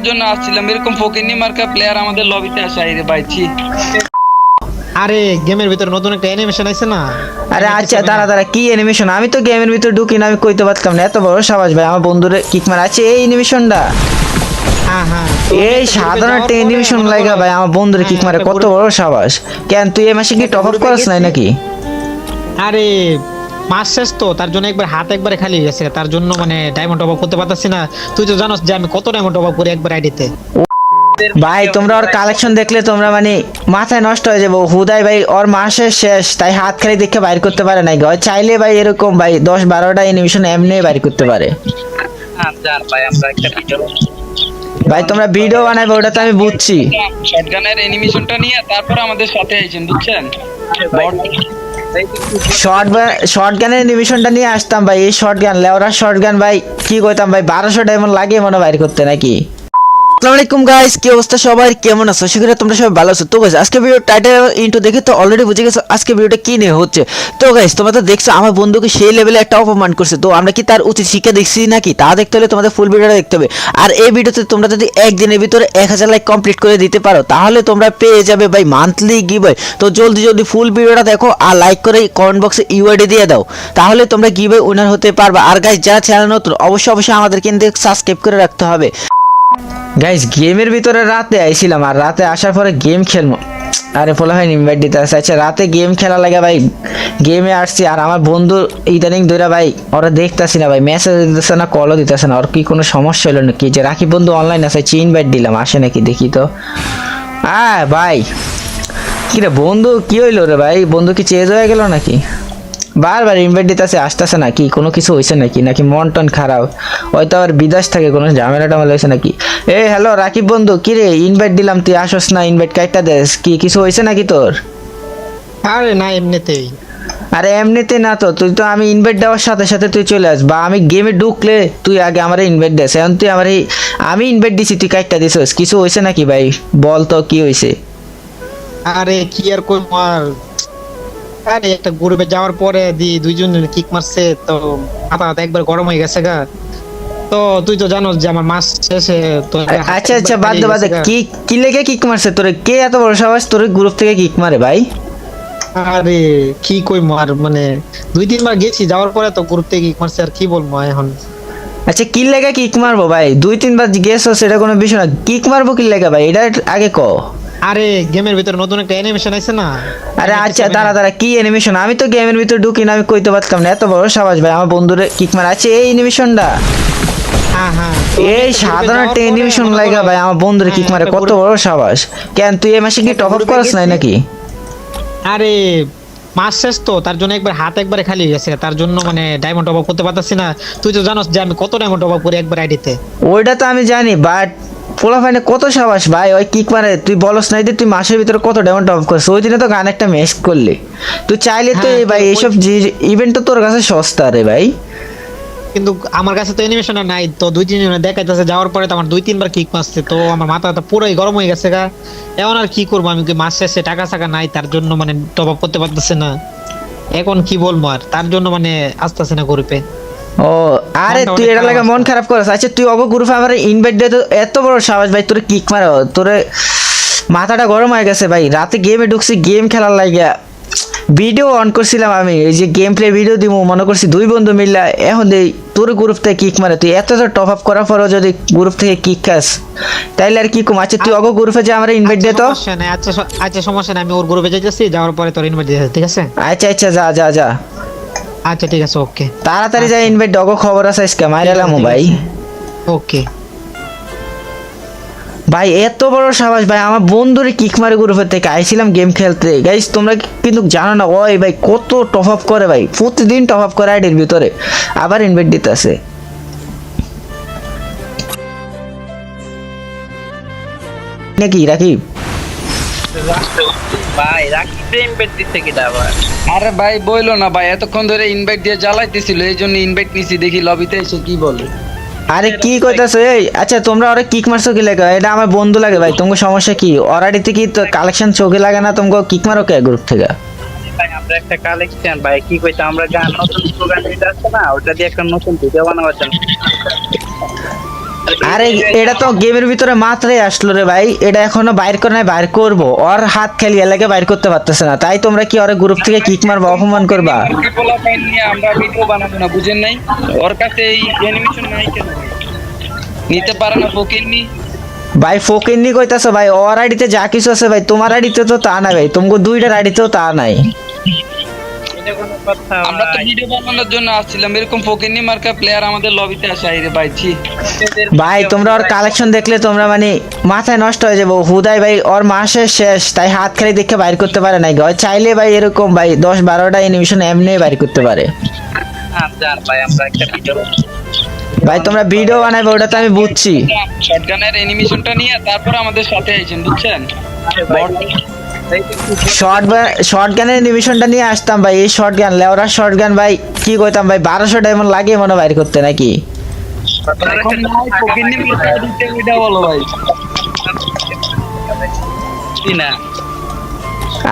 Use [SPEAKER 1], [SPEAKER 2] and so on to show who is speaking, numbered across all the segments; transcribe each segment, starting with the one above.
[SPEAKER 1] জন্য আসছিলাম, এরকম ফকিন্নি মার্কা প্লেয়ার আমাদের লবিতে আসাই রে ভাই। ছি।
[SPEAKER 2] আরে গেমের ভিতরে নতুন একটা অ্যানিমেশন আছে না?
[SPEAKER 3] আরে আচ্ছা, দাঁড়া দাঁড়া, কি অ্যানিমেশন? আমি তো গেমের ভিতরে ঢুকি না, আমি কইতে পারতাম না। এত বড় সাবাস ভাই, আমার বন্ধুরে কিক মারা আছে এই অ্যানিমেশনটা।
[SPEAKER 2] হ্যাঁ হ্যাঁ,
[SPEAKER 3] এই সাধারণ একটা অ্যানিমেশন লাগা ভাই, আমার বন্ধুরে কিক মারে, কত বড় সাবাস। কেন তুই এই মাসে কি টপ আপ করাস নাই নাকি?
[SPEAKER 2] আরে মাস শেষ তো, তার জন্য একবার হাত একবারে খালি হয়ে গেছে, তার জন্য মানে ডায়মন্ড টপ আপ করতে পারতাছি না। তুই তো জানোস যে আমি কত ডায়মন্ড টপ আপ করি একবার আইডিতে।
[SPEAKER 3] ভাই তোমরা ওর কালেকশন দেখলে তোমরা মানে মাথায় নষ্ট হয়ে যাবো। হুদাই ভাই ওর মাসের শেষ, তাই হাত খালি দেখে বাইর করতে পারে নাই। ওই চাইলে ভাই এরকম ভাই 10-12টা অ্যানিমেশন এমনি বাইর করতে পারে। ভাই তোমরা ভিডিও বানাবে ওটা তো আমি বুঝছি।
[SPEAKER 1] শটগানের অ্যানিমেশনটা নিয়ে তারপর আমাদের সাথে আইছেন, বুঝছেন?
[SPEAKER 3] শর্টগানের অ্যানিমেশনটা নিয়ে আসতাম ভাই। এই শর্টগান লেওরা শর্টগান ভাই, কি কইতাম ভাই, 1200 ডায়মন্ড লাগে মনে বাইর করতে নাকি। আসসালামু আলাইকুম গাইস, কি অবস্থা সবার, কেমন আছো? আশা করি তোমরা সবাই ভালো আছো। তো গাইস আজকে ভিডিও টাইটেল ইন্ট্রো দেখে তো অলরেডি বুঝে গেছো আজকে ভিডিওটা কি নিয়ে হচ্ছে। তো গাইস তোমরা তো দেখছো আমার বন্ধুকে সেই লেভেলে একটা অপমান করছে, তো আমরা কি তার উচিত শিক্ষা দেখছি নাকি? তা দেখতে হলে তোমাদের ফুল ভিডিওটা দেখতে হবে। আর এই ভিডিওতে তোমরা যদি একদিনের ভিতরে 1000 লাইক কমপ্লিট করে দিতে পারো তাহলে তোমরা পেয়ে যাবে ভাই মান্থলি গিভওয়ে। তো জলদি জলদি ফুল ভিডিওটা দেখো আর লাইক করে কমেন্ট বক্সে ইউআইডি দিয়ে দাও, তাহলে তোমরা গিভওয়ে উইনার হতে পারবে। আর গাইস যারা চ্যানেল নতুন অবশ্যই আমাদের কিন্তু সাবস্ক্রাইব করে রাখতে হবে। গাইস গেমের ভিতরে রাতে আইছিলাম, আর রাতে আসার পরে গেম খেলবো। আরে ফলো হয় ইনভাইট দিতে আসছে। আচ্ছা রাতে গেম খেলা লাগে ভাই, গেমে আসছি। আর আমার বন্ধু ইদানিং ধরে ভাই ওরা দেখতেছি না ভাই, মেসেজ দিতেছে না, কলও দিতেছে না। ওর কি কোনো সমস্যা হলো নাকি? যে রাখি বন্ধু অনলাইন আছে, ইনভাইট দিলাম, আসে নাকি দেখি তো। ভাই কি রে বন্ধু, কি হইলো রে ভাই? বন্ধু কি চেঞ্জ হয়ে গেল নাকি? বারবার ইনভাইট দিতেছে, আসতেছে না, কি কোনো কিছু হয়েছে নাকি? নাকি মন টন খারাপ হয়তো, আবার বিদেশ থাকে কোনো ঝামেলা টামেলা হয়েছে নাকি? হ্যালো রাকিব বন্ধু, কি রে ইনভাইট দিলাম তুই আসস না, ইনভাইট কাইটা দেস, কি কিছু হয়েছে নাকি তোর?
[SPEAKER 2] আরে না, এমনিতেই।
[SPEAKER 3] আরে এমনিতে না তো, তুই তো আমি ইনভাইট দেওয়ার সাথে সাথে তুই চলে আস, বা আমি গেমে ঢুকলে তুই আগে আমার ইনভাইট দেস। এখন তুই আমার আমি ইনভাইট দিছি তুই কাইটা দিছিস, কিছু হয়েছে নাকি ভাই? বল তো কি হয়েছে?
[SPEAKER 2] আরে কি আর কই মার, আরে একটা গ্রুপে যাওয়ার পরে দুইজন কিক মারছে, তো মাথা হাত একবার গরম হয়ে গেছে গা। তো তুই তো জানোস যে আমার মাস শেষে তো
[SPEAKER 3] আচ্ছা আচ্ছা, বাদ দে বাদ দে, কি কি লেগে কিক মারছে তোরে? কে এত বড় সাহস তোর গ্রুপ থেকে কিক মারে ভাই?
[SPEAKER 2] আরে কি কই মার, মানে 2-3 বার গেছি, যাওয়ার পরে তো গ্রুপ থেকে কিক মারছে, আর কি বলবো এখন।
[SPEAKER 3] আচ্ছা কি লেগে কিক মারবো ভাই? 2-3 বার গেছো সেটা কোনো বিষয় না, কিক মারবো কি লেগে ভাই এটা আগে ক।
[SPEAKER 2] আরে গেমের ভিতরে নতুন একটা অ্যানিমেশন আছে না?
[SPEAKER 3] আরে আচ্ছা দাঁড়া দাঁড়া, কি অ্যানিমেশন? আমি তো গেমের ভিতরে ঢুকি না, আমি কইতে পারতাম না। এত বড় সাবাস ভাই, আমার বন্ধুরে কিক মারা আছে এই অ্যানিমেশনটা।
[SPEAKER 2] হ্যাঁ হ্যাঁ,
[SPEAKER 3] এই সাধারণ একটা অ্যানিমেশন লাগা ভাই, আমার বন্ধুরে কিক মারে, কত বড় সাবাস। কেন তুই এই মাসে কি টপ আপ করাস নাই নাকি?
[SPEAKER 2] আরে মাস শেষ তো, তার জন্য একবার হাত একবারে খালি হয়ে গেছে, তার জন্য মানে ডায়মন্ড টপ আপ করতে পারতাছি না। তুই তো জানোস যে আমি কত ডায়মন্ড টপ আপ করি একবার আইডিতে।
[SPEAKER 3] ওইটা তো আমি জানি, বাট পোলাপাইনে কত সাবাস ভাই, ওই কিক মারে। তুই বলস নাই যে তুই মাসের ভিতরে কত ডায়মন্ড টপ করছিস? ওই দিনে তো গান একটা মেস করলি। তুই চাইলে তো
[SPEAKER 2] হ্যাঁ,
[SPEAKER 3] ভাই এইসব ইভেন্ট তো তোর কাছে সস্তা রে ভাই।
[SPEAKER 2] কিন্তু আমার কাছে তো অ্যানিমেশন নাই, তো 2-3 জনে দেখাইতেছে, যাওয়ার পরে তো আমার 2-3 বার কিক মারছে, তো আমার মাথাটা পুরোই গরম হয়ে গেছে গা। এখন আর কি করবো, আমি কি মাস শেষে টাকা টাকা নাই, তার জন্য মানে টপ আপ করতে পারতেছে না। এখন কি বলবো, আর তার জন্য মানে আসতেছে না গ্রুপে।
[SPEAKER 3] ও আরে
[SPEAKER 2] মনটা
[SPEAKER 3] তুই
[SPEAKER 2] অনেক
[SPEAKER 3] এটা
[SPEAKER 2] খারাপ
[SPEAKER 3] লাগে মন
[SPEAKER 2] অবস্থা।
[SPEAKER 3] খারাপ করিস। আচ্ছা তুই অগ গ্রুপে আমার ইনভাইট দে তো, এত বড় সাবাস ভাই, তোরে কিক মারো, তোরে মাথাটা গরম হয়ে গেছে ভাই। রাতে গেমে ঢুকছি, গেম খেলার লাগিয়া ভিডিও অন করছিলাম আমি, এই যে গেম প্লে ভিডিও দিব মনে করছি 2 বন্ধু মিললা। এখন দেই তোর গ্রুপ থেকে কিক মারে, তুই এত টপ আপ করার পরও যদি গ্রুপ থেকে কিক খাস তাইলে আর কি কম। আচ্ছা তুই অগ গ্রুপে যে আমার ইনভাইট দে তো।
[SPEAKER 2] সমস্যা নাই, আচ্ছা আচ্ছা সমস্যা নাই, আমি ওর গ্রুপে যাইতেছি, যাওয়ার পরে তোর ইনভাইট দিয়ে ঠিক আছে?
[SPEAKER 3] আচ্ছা আচ্ছা, যা যা যা,
[SPEAKER 2] আচ্ছা ঠিক আছে, ওকে।
[SPEAKER 3] তাড়াতাড়ি যা ইনভাইট ডগ, খবর আছে আজকে মাইরালাম ভাই।
[SPEAKER 2] ওকে
[SPEAKER 3] ভাই এত বড় সাবাস ভাই, আমার বন্ধুরে কিক মারে গ্রুপের থেকে আইছিলাম গেম খেলতে। গাইস তোমরা কিন্তু জানো না ওই ভাই কত টপ আপ করে ভাই, প্রতিদিন টপ আপ করে আইডির ভিতরে, আবার ইনভাইট দিতেছে নাকি রাকিব?
[SPEAKER 4] ভাই রাকিব প্রেম পেটতিছে কিটা আবার?
[SPEAKER 1] আরে ভাই বইলো না ভাই, এতক্ষণ ধরে ইনভাইট দিয়ে জ্বালাইতেছিল, এই জন্য ইনভাইট নিছি, দেখি লবিতে এসে কি বলে।
[SPEAKER 3] আরে কি কইতাছো এই? আচ্ছা তোমরা ওরা কিক মারছো কি লাগে? এটা আমার বন্ধু লাগে ভাই, তোমার সমস্যা কি? অরাডিতে কি তো কালেকশন চোখে লাগে না? তোমাকে কিক মারো কে গ্রুপ থেকে?
[SPEAKER 4] ভাই আমরা একটা কালেকশন, ভাই কি কইতা, আমরা গান নতুন স্লোগান দিতে আসছে না, ওটা দিয়ে একটা নতুন ভিডিও বানাবার জন্য।
[SPEAKER 3] আরে এটা তো গেমের ভিতরে মাত্রই আসলো রে ভাই, এটা এখনো বাইর করে নাই, বাইর করবো। ওর হাত খেলি এলাকে বাইর করতে পারতেছে না, তাই তোমরা কি ওর গ্রুপ থেকে কিক মারবা, অপমান করবা?
[SPEAKER 1] পোলা ফাইন নিয়ে আমরা ভিডিও বানাবো না, বুঝেন নাই? ওর কাছে এই অ্যানিমেশন নাই কেন? নিতে পারে না ফকিন্নি।
[SPEAKER 3] ভাই ফকিন্নি কইতাছো ভাই? ওর আইডিতে যা কিছু আছে ভাই, তোমার আইডিতে তো তা নাই ভাই, তোমাকে দুইটার আইডিতেও তা নাই।
[SPEAKER 4] এটা কোনো কথা
[SPEAKER 1] আমরা তো
[SPEAKER 4] ভাই?
[SPEAKER 1] ভিডিও বানানোর জন্য আসছিলাম, এরকম ফকিন্নি মার্কা প্লেয়ার আমাদের লবিতে আসে রে ভাই। ছি
[SPEAKER 3] ভাই তোমরা ওর কালেকশন দেখলে তোমরা মানে মাথায় নষ্ট হয়ে যাবো। হুদাই ভাই ওর মাসের শেষ, তাই হাত খালি দেখে বাইর করতে পারে নাই। ওই চাইলে ভাই এরকম ভাই 10-12টা অ্যানিমেশন এমনি বাইর করতে পারে।
[SPEAKER 4] জান ভাই আমরা একটা ভিডিও
[SPEAKER 3] ভাই তোমরা ভিডিও বানাবে ওটা তো আমি বুঝছি।
[SPEAKER 1] শটগানের অ্যানিমেশনটা নিয়ে তারপর আমাদের সাথে আইছেন, বুঝছেন?
[SPEAKER 3] শর্ট গানের অ্যানিমেশনটা নিয়ে আসতাম ভাই, এই শর্ট গান লেওরা শর্ট গান ভাই, কি কইতাম ভাই 1200 ডায়মন্ড লাগে মনে বাইর করতে নাকি?
[SPEAKER 1] এখন নাই ফকিন্নি মার্কা দিতে এটা বলো ভাই।
[SPEAKER 4] না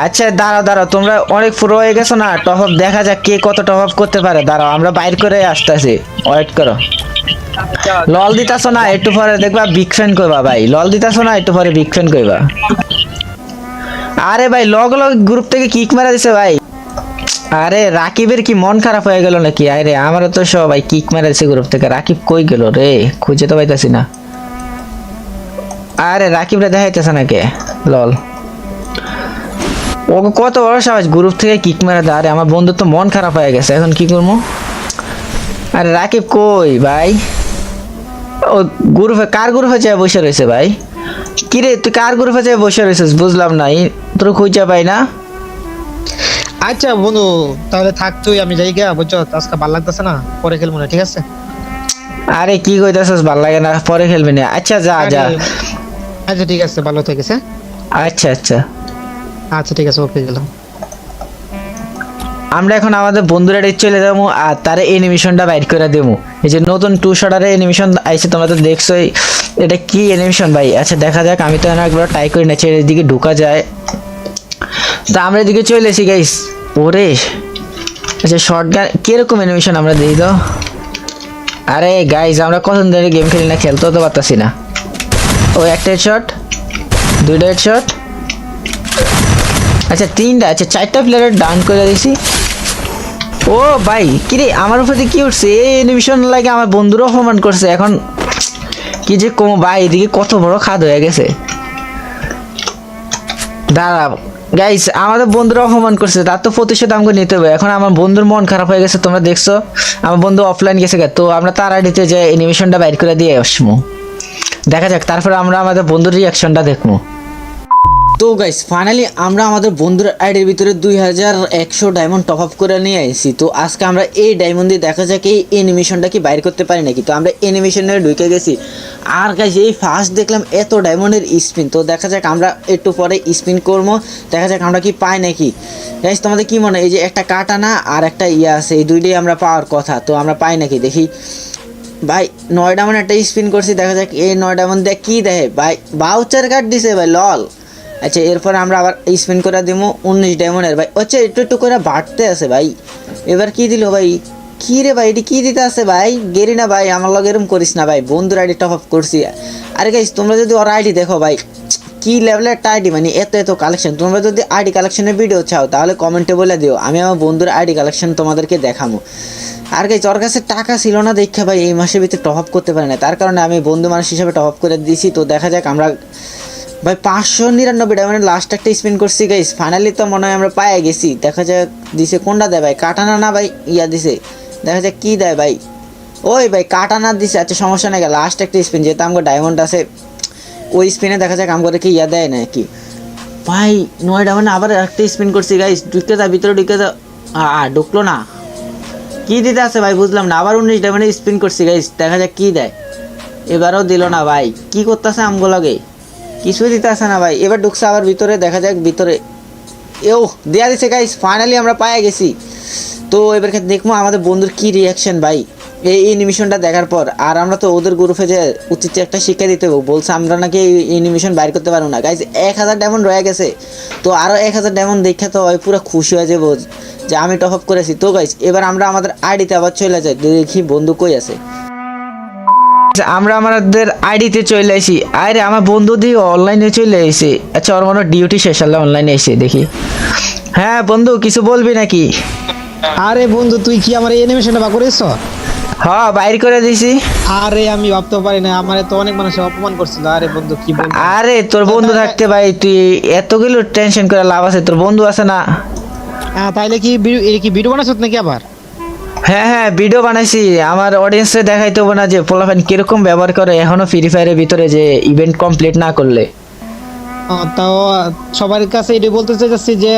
[SPEAKER 3] আচ্ছা দাঁড়াও তোমরা অনেক পুরো হয়ে গেছো না, টপ আপ দেখা যাক কে কত টপ আপ করতে পারে। দাঁড়াও আমরা বাইর করে আসতেছি, ওয়েট করো। লল দিতাছো না, একটু পরে দেখবা বিগ ফ্যান কইবা ভাই। লল দিতাছো না, একটু পরে বিগ ফ্যান কইবা। আরে ভাই লগ গ্রুপ থেকে কিক মারা দিছে ভাই। আরে রাকিবের কি মন খারাপ হয়ে গেল নাকি? আরে আমারও তো সবাই কিক মারা দিছে গ্রুপ থেকে। রাকিব কই গেল রে? খুঁজে তো পাইতাছি না। আরে রাকিবরে দেখাইতেছে না কে? লল ও কত বড় সাহস গ্রুপ থেকে কিক মারা দেয়। আরে আমার বন্ধুর তো মন খারাপ হয়ে গেছে, এখন কি করবো? আরে রাকিব কই ভাই? ও গ্রুপে কার গ্রুপে যায় বসে রয়েছে ভাই? কিরে তুই কার গ্রুপে যায় বসে রয়েছিস? বুঝলাম না, তোর খুঁজে পাই না।
[SPEAKER 2] আচ্ছা বন্ধু তাহলে থাক তুই, আমি যাই গা, বুঝছো আজকে ভালো লাগতেছে না, পরে খেলবো না, ঠিক আছে?
[SPEAKER 3] আরে কি কইতাছিস ভাল লাগে না, পরে খেলবি না? আচ্ছা যা যা।
[SPEAKER 2] আচ্ছা ঠিক আছে, ভালো থাকিস। হ্যাঁ
[SPEAKER 3] আচ্ছা আচ্ছা
[SPEAKER 2] আচ্ছা ঠিক আছে, ওকে গেলাম।
[SPEAKER 3] আমরা এখন আমাদের বন্ধুরা চলে যাবো আর তার অ্যানিমেশনটা বাইর করে দেবো। এই যে নতুন 2 শটারের অ্যানিমেশন আইছে, তোমরা তো দেখছোই। এটা কি অ্যানিমেশন ভাই? আচ্ছা দেখা যাক, আমি তো একবার ট্রাই করি না, এদিকে ঢোকা যায়। তো আমরা এদিকে চলে এসি গাইস। ওরে আচ্ছা শর্ট গান কিরকম অ্যানিমেশন আমরা দিই তো। আরে গাইস আমরা কতদিন ধরে গেম খেলি না, খেলতেও তো পারতাছি না। ও একটা হেডশট, দুইটা হেডশট, আচ্ছা 3টা, আচ্ছা 4টা প্লেয়ার ডাউন করে দিয়েছি। ও ভাই কিরে আমার উপরে কি উঠছে? এই অ্যানিমেশন লাগে আমার বন্ধুরা অপমান করছে। এখন কি যে কম ভাই, এদিকে কত বড় খাদ হয়ে গেছে। দাঁড়া গাইস আমাদের বন্ধুরা অপমান করছে, তার তো প্রতিশোধ আমাকে নিতে হবে। এখন আমার বন্ধুর মন খারাপ হয়ে গেছে, তোমরা দেখছো আমার বন্ধু অফলাইন গেছে, তো আমরা তার আইডিতে যে অ্যানিমেশনটা বাইর করে দিয়ে আসবো। দেখা যাক তারপরে আমরা আমাদের বন্ধুর রিয়াকশনটা দেখবো। তো গাইস ফাইনালি আমরা আমাদের বন্ধুর আইডির ভিতরে 2100 ডায়মন্ড টপ আপ করে নিয়ে আইছি। তো আজকে আমরা এই ডায়মন্ড দিয়ে দেখা যাক এই অ্যানিমেশনটা কি বাইর করতে পারি নাকি। তো আমরা অ্যানিমেশনে ঢুকে গেছি, আর গাইস এই ফার্স্ট দেখলাম এত ডায়মন্ডের স্পিন। তো দেখা যাক আমরা একটু পরে স্পিন করবো, দেখা যাক আমরা কি পাই নাকি। গাইস তোমাদের কি মনে হয় এই যে একটা কাটানা আর একটা ইয়া আছে, এই দুইটাই আমরা পাওয়ার কথা, তো আমরা পাই নাকি দেখি। ভাই 9 ডায়মন্ড একটা স্পিন করছি, দেখা যাক এই 9 ডায়মন্ড দিয়ে কি দেয় ভাই। বাউচার কার্ড দিছে ভাই, লল। আচ্ছা এরপর আমরা আবার স্পিন করে দেবো 19 ডায়মন্ডের ভাই। আচ্ছা একটু একটু করে বাড়তে আছে ভাই। এবার কি দিল ভাই? কি রে ভাই, এটি কি দিতে আছে ভাই? গেরি না ভাই, আমার লগে এরকম করিস না ভাই, বন্ধুর আইডি টপ আপ করছি। আরে গাইস তোমরা যদি ওর আইডি দেখো ভাই, কি লেভেলের একটা আইডি, মানে এত কালেকশন। তোমরা যদি আইডি কালেকশনের ভিডিও চাও তাহলে কমেন্টে বলে দিও, আমি আমার বন্ধুর আইডি কালেকশন তোমাদেরকে দেখাবো। আর গাইস ওর কাছে টাকা ছিল না দেখে ভাই এই মাসের ভিতরে টপ আপ করতে পারে না, তার কারণে আমি বন্ধু মানুষ হিসাবে টপ আপ করে দিয়েছি। তো দেখা যাক আমরা ভাই 599 ডায়মন্ডের লাস্ট একটা স্পিন করছি গাইস। ফাইনালি তো মনে হয় আমরা পায়ে গেছি। দেখা যাক দিছে কোনটা দেয় ভাই, কাটানা না ভাই ইয়া দিছে, দেখা যাক কি দেয় ভাই। ওই ভাই কাটানা দিছে, আচ্ছা সমস্যা নাই, লাস্ট একটা স্পিন যেহেতু আমার ডায়মন্ড আছে ওই স্পিনে দেখা যাক আমাকে কি ইয়া দেয় নাকি। ভাই 9 ডায়মন্ড আবার একটা স্পিন করছি গাইস, ঢুকে যা ভিতরে, ঢুকে যা। ঢুকলো না, কি দিতে আছে ভাই বুঝলাম না। আবার 19 ডায়মন্ডে স্পিন করছি গাইস, দেখা যাক কি দেয়। এবারও দিল না ভাই, কি করতেছে আমগুলোকে, কিছুই দিতে আসে না ভাই। এবার ঢুকছে আবার ভিতরে, দেখা যাক ভিতরে। এও দেয়া দিছে গাইস, ফাইনালি আমরা পায়ে গেছি। তো এবার দেখবো আমাদের বন্ধুর কি রিয়াকশন ভাই এই অ্যানিমেশনটা দেখার পর। আর আমরা তো ওদের গ্রুপে যে উচিত একটা শিক্ষা দিতে হবে, বলছে আমরা নাকি এই অ্যানিমেশন বাইর করতে পারবো না গাইস। 1000 ডায়মন্ড রয়ে গেছে, তো আরও 1000 ডায়মন্ড দেখে তো পুরো খুশি হয়ে যাবো যে আমি টপ আপ করেছি। তো গাইস এবার আমরা আমাদের আইডিতে আবার চলে যাই, দেখি বন্ধু কই আছে। আমরা আমাদের আইডিতে চলে আসি। আরে আমার বন্ধু দিয়ে অনলাইনে চলে এসে, আচ্ছা ওর মনে ডিউটি শেষ হলে অনলাইনে এসে দেখি। হ্যাঁ বন্ধু কিছু বলবি নাকি?
[SPEAKER 2] আরে বন্ধু তুই কি আমার অ্যানিমেশনটা বা করেছ?
[SPEAKER 3] হ্যাঁ বাইর করে দিছি।
[SPEAKER 2] আরে আমি ভাবতে পারি না, আমারে তো অনেক মানুষ অপমান করছিল। আরে বন্ধু কি বলবো?
[SPEAKER 3] আরে তোর বন্ধু থাকতে ভাই তুই এতগুলো টেনশন করে লাভ আছে, তোর বন্ধু আছে না।
[SPEAKER 2] হ্যাঁ তাইলে কি কি ভিডিও বানাচ্ছ নাকি আবার?
[SPEAKER 3] হ্যাঁ হ্যাঁ ভিডিও বানাইছি, আমার অডিয়েন্সে দেখাইতে হবে না যে পোলাপান কিরকম ব্যবহার করে এখনো ফ্রি ফায়ারের ভিতরে যে ইভেন্ট কমপ্লিট না করলে।
[SPEAKER 2] তাও সবার কাছে এটাই বলতে চাইছি যে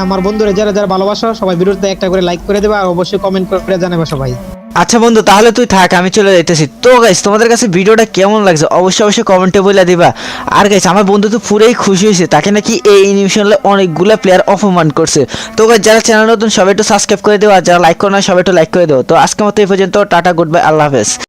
[SPEAKER 2] আমার বন্ধুরা যারা যারা ভালোবাসো সবাই ভিডিওতে একটা করে লাইক করে দেবে আর অবশ্যই কমেন্ট করে জানাবে সবাই।
[SPEAKER 3] আচ্ছা বন্ধু তাহলে তুই থাক, আমি চলে যাইতেছি। তো গাইস তোমাদের কাছে ভিডিওটা কেমন লাগছে অবশ্যই অবশ্যই কমেন্টে বলে দিবা। আর গাইস আমার বন্ধু তো পুরোই খুশি হয়েছে, তাকে নাকি এই অ্যানিমেশনে অনেকগুলো প্লেয়ার অপমান করছে। তো গাইস যারা চ্যানেল নতুন সবাই একটু সাবস্ক্রাইব করে দেও, আর যারা লাইক করো না সবাই একটু লাইক করে দেও। তো আজকের মতো এই পর্যন্ত, টাটা গুড বাই, আল্লাহ হাফেজ।